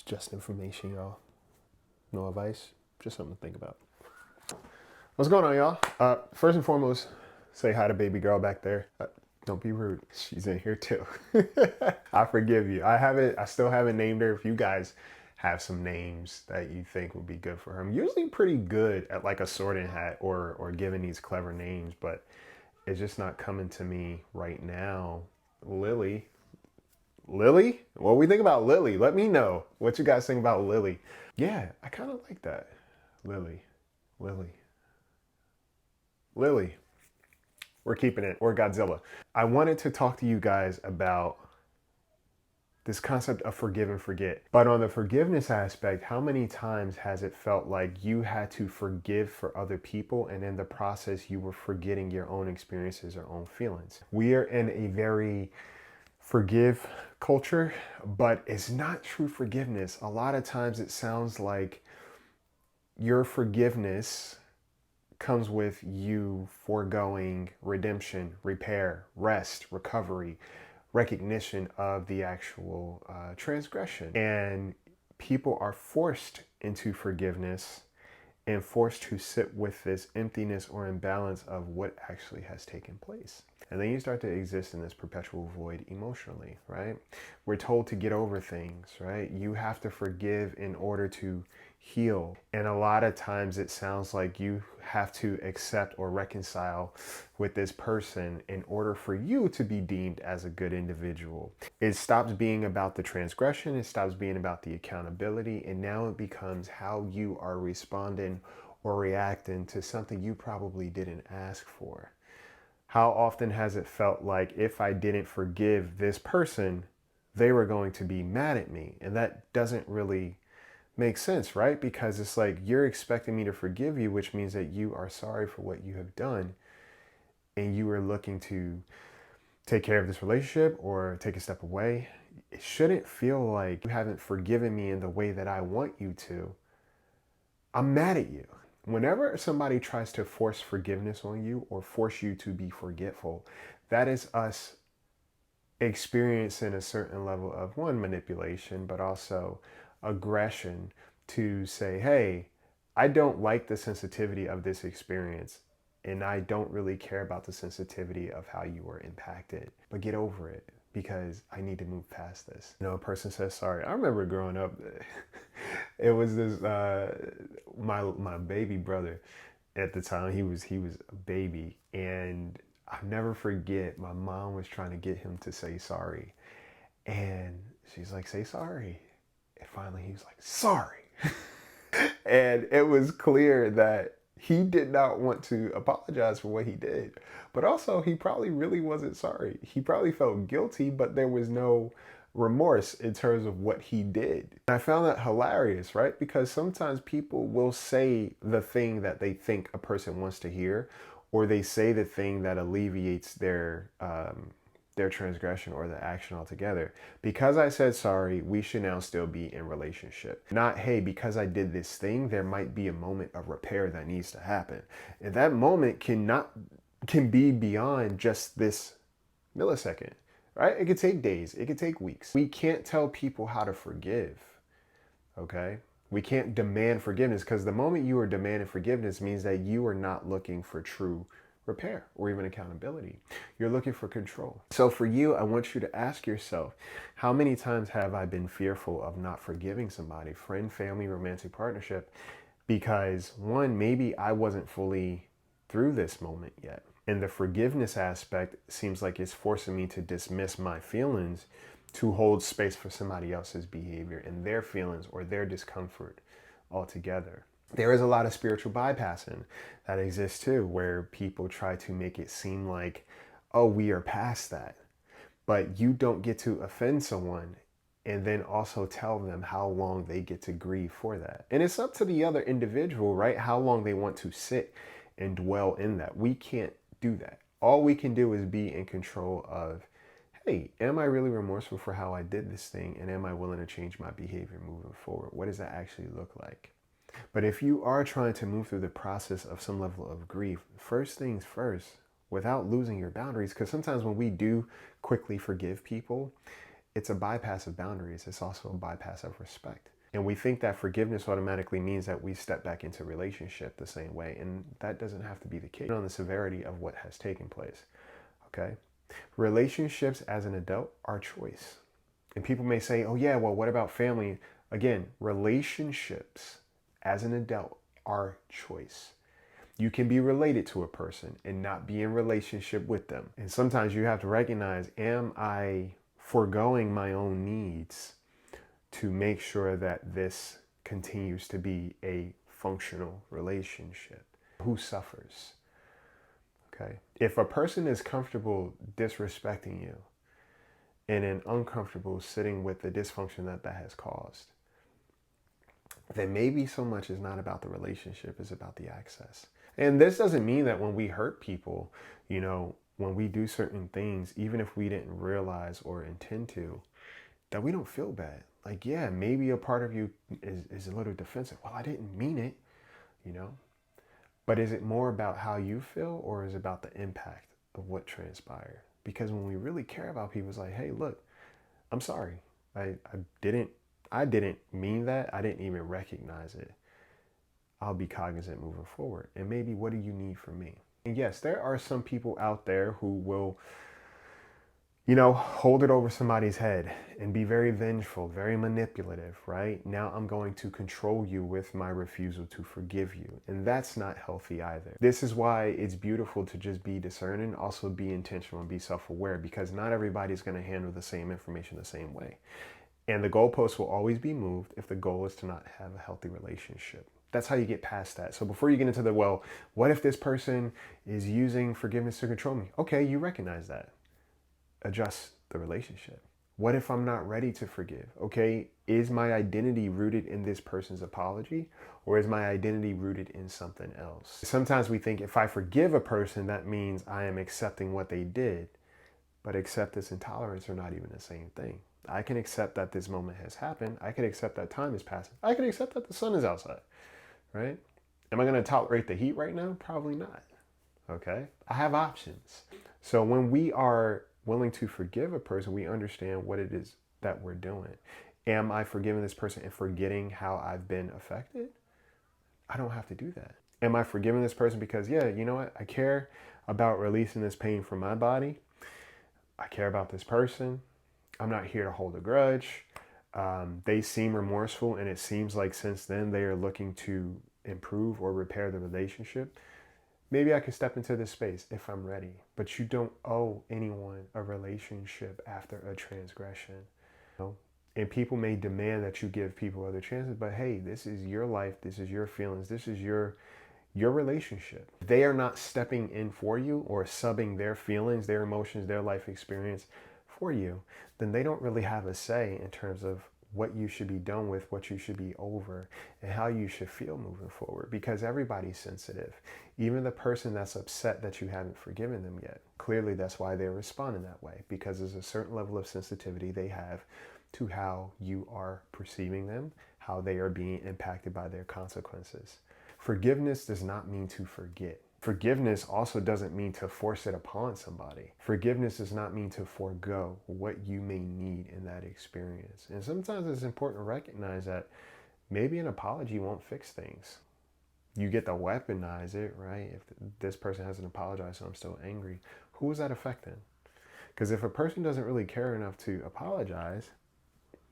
It's just information, y'all. No advice, just something to think about. What's going on, y'all? First and foremost, say hi to baby girl back there. Don't be rude. She's in here too. I forgive you. I still haven't named her. If you guys have some names that you think would be good for her, I'm usually pretty good at like a sorting hat or giving these clever names, but it's just not coming to me right now. Lily. Lily? What we think about Lily? Let me know what you guys think about Lily. Yeah, I kind of like that. Lily. Lily. Lily. We're keeping it. Or Godzilla. I wanted to talk to you guys about this concept of forgive and forget. But on the forgiveness aspect, how many times has it felt like you had to forgive for other people and in the process you were forgetting your own experiences or own feelings? We are in a very forgive culture, but it's not true forgiveness. A lot of times it sounds like your forgiveness comes with you foregoing redemption, repair, rest, recovery, recognition of the actual transgression. And people are forced into forgiveness and forced to sit with this emptiness or imbalance of what actually has taken place. And then you start to exist in this perpetual void emotionally, right? We're told to get over things, right? You have to forgive in order to heal. And a lot of times it sounds like you have to accept or reconcile with this person in order for you to be deemed as a good individual. It stops being about the transgression, it stops being about the accountability, and now it becomes how you are responding or reacting to something you probably didn't ask for. How often has it felt like if I didn't forgive this person, they were going to be mad at me? And that doesn't really make sense, right? Because it's like you're expecting me to forgive you, which means that you are sorry for what you have done and you are looking to take care of this relationship or take a step away. It shouldn't feel like you haven't forgiven me in the way that I want you to. I'm mad at you. Whenever somebody tries to force forgiveness on you or force you to be forgetful, that is us experiencing a certain level of one, manipulation, but also aggression to say, hey, I don't like the sensitivity of this experience and I don't really care about the sensitivity of how you were impacted, but get over it because I need to move past this. You know, a person says sorry. I remember growing up, it was this, my baby brother at the time, he was a baby, and I'll never forget, my mom was trying to get him to say sorry. And she's like, say sorry. And finally he was like, sorry. And it was clear that he did not want to apologize for what he did. But also, he probably really wasn't sorry. He probably felt guilty, but there was no remorse in terms of what he did. And I found that hilarious, right? Because sometimes people will say the thing that they think a person wants to hear, or they say the thing that alleviates their transgression or the action altogether. Because I said sorry, we should now still be in relationship. Not, hey, because I did this thing, there might be a moment of repair that needs to happen. And that moment can be beyond just this millisecond, right? It could take days, it could take weeks. We can't tell people how to forgive, okay? We can't demand forgiveness, because the moment you are demanding forgiveness means that you are not looking for true repair or even accountability. You're looking for control. So for you, I want you to ask yourself, how many times have I been fearful of not forgiving somebody, friend, family, romantic partnership, because one, maybe I wasn't fully through this moment yet. And the forgiveness aspect seems like it's forcing me to dismiss my feelings to hold space for somebody else's behavior and their feelings or their discomfort altogether. There is a lot of spiritual bypassing that exists too, where people try to make it seem like, oh, we are past that. But you don't get to offend someone and then also tell them how long they get to grieve for that. And it's up to the other individual, right? How long they want to sit and dwell in that. We can't do that. All we can do is be in control of, hey, am I really remorseful for how I did this thing? And am I willing to change my behavior moving forward? What does that actually look like? But if you are trying to move through the process of some level of grief, first things first, without losing your boundaries, because sometimes when we do quickly forgive people, it's a bypass of boundaries. It's also a bypass of respect. And we think that forgiveness automatically means that we step back into relationship the same way. And that doesn't have to be the case on the severity of what has taken place. Okay. Relationships as an adult are choice. And people may say, oh yeah, well, what about family? Again, relationships as an adult are choice. You can be related to a person and not be in relationship with them. And sometimes you have to recognize, am I foregoing my own needs to make sure that this continues to be a functional relationship? Who suffers? Okay. If a person is comfortable disrespecting you and then uncomfortable sitting with the dysfunction that that has caused, then maybe so much is not about the relationship, it's about the access. And this doesn't mean that when we hurt people, you know, when we do certain things, even if we didn't realize or intend to, that we don't feel bad. Like, yeah, maybe a part of you is a little defensive. Well, I didn't mean it, you know? But is it more about how you feel, or is it about the impact of what transpired? Because when we really care about people, it's like, hey, look, I'm sorry. I didn't mean that. I didn't even recognize it. I'll be cognizant moving forward. And maybe, what do you need from me? And yes, there are some people out there who will, you know, hold it over somebody's head and be very vengeful, very manipulative, right? Now I'm going to control you with my refusal to forgive you. And that's not healthy either. This is why it's beautiful to just be discerning, also be intentional and be self-aware, because not everybody's going to handle the same information the same way. And the goalposts will always be moved if the goal is to not have a healthy relationship. That's how you get past that. So before you get into the, well, what if this person is using forgiveness to control me? Okay, you recognize that. Adjust the relationship. What if I'm not ready to forgive? Okay, is my identity rooted in this person's apology, or is my identity rooted in something else? Sometimes we think if I forgive a person, that means I am accepting what they did. But acceptance and tolerance are not even the same thing. I can accept that this moment has happened. I can accept that time is passing. I can accept that the sun is outside, right? Am I going to tolerate the heat right now? Probably not. Okay. I have options. So when we are willing to forgive a person, we understand what it is that we're doing. Am I forgiving this person and forgetting how I've been affected? I don't have to do that. Am I forgiving this person because, yeah, you know what? I care about releasing this pain from my body. I care about this person. I'm not here to hold a grudge. They seem remorseful, and it seems like since then they are looking to improve or repair the relationship. Maybe I could step into this space if I'm ready. But you don't owe anyone a relationship after a transgression. You know? And people may demand that you give people other chances, but hey, this is your life, this is your feelings, this is your relationship. They are not stepping in for you or subbing their feelings, their emotions, their life experience for you, then they don't really have a say in terms of what you should be done with, what you should be over, and how you should feel moving forward, because everybody's sensitive. Even the person that's upset that you haven't forgiven them yet, clearly that's why they're responding that way, because there's a certain level of sensitivity they have to how you are perceiving them, how they are being impacted by their consequences. Forgiveness does not mean to forget. Forgiveness also doesn't mean to force it upon somebody. Forgiveness does not mean to forego what you may need in that experience. And sometimes it's important to recognize that maybe an apology won't fix things. You get to weaponize it, right? If this person hasn't apologized, so I'm still angry. Who is that affecting? Because if a person doesn't really care enough to apologize,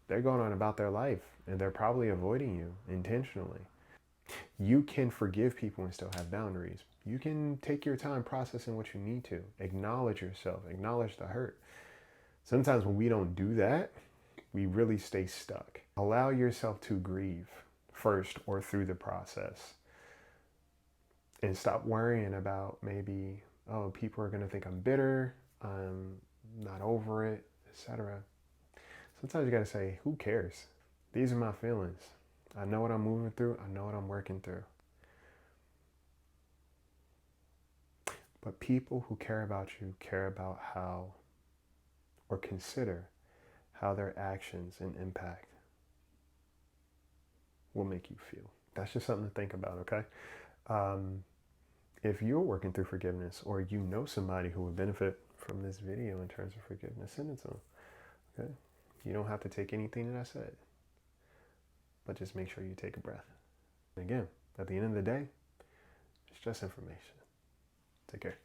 they're going on about their life and they're probably avoiding you intentionally. You can forgive people and still have boundaries. You can take your time processing what you need to. Acknowledge yourself. Acknowledge the hurt. Sometimes when we don't do that, we really stay stuck. Allow yourself to grieve first or through the process. And stop worrying about maybe, oh, people are going to think I'm bitter, I'm not over it, etc. Sometimes you got to say, who cares? These are my feelings. I know what I'm moving through. I know what I'm working through. But people who care about you care about how, or consider how their actions and impact will make you feel. That's just something to think about, okay? If you're working through forgiveness, or you know somebody who would benefit from this video in terms of forgiveness, send it to them, okay? You don't have to take anything that I said, but just make sure you take a breath. And again, at the end of the day, it's just information. Take care.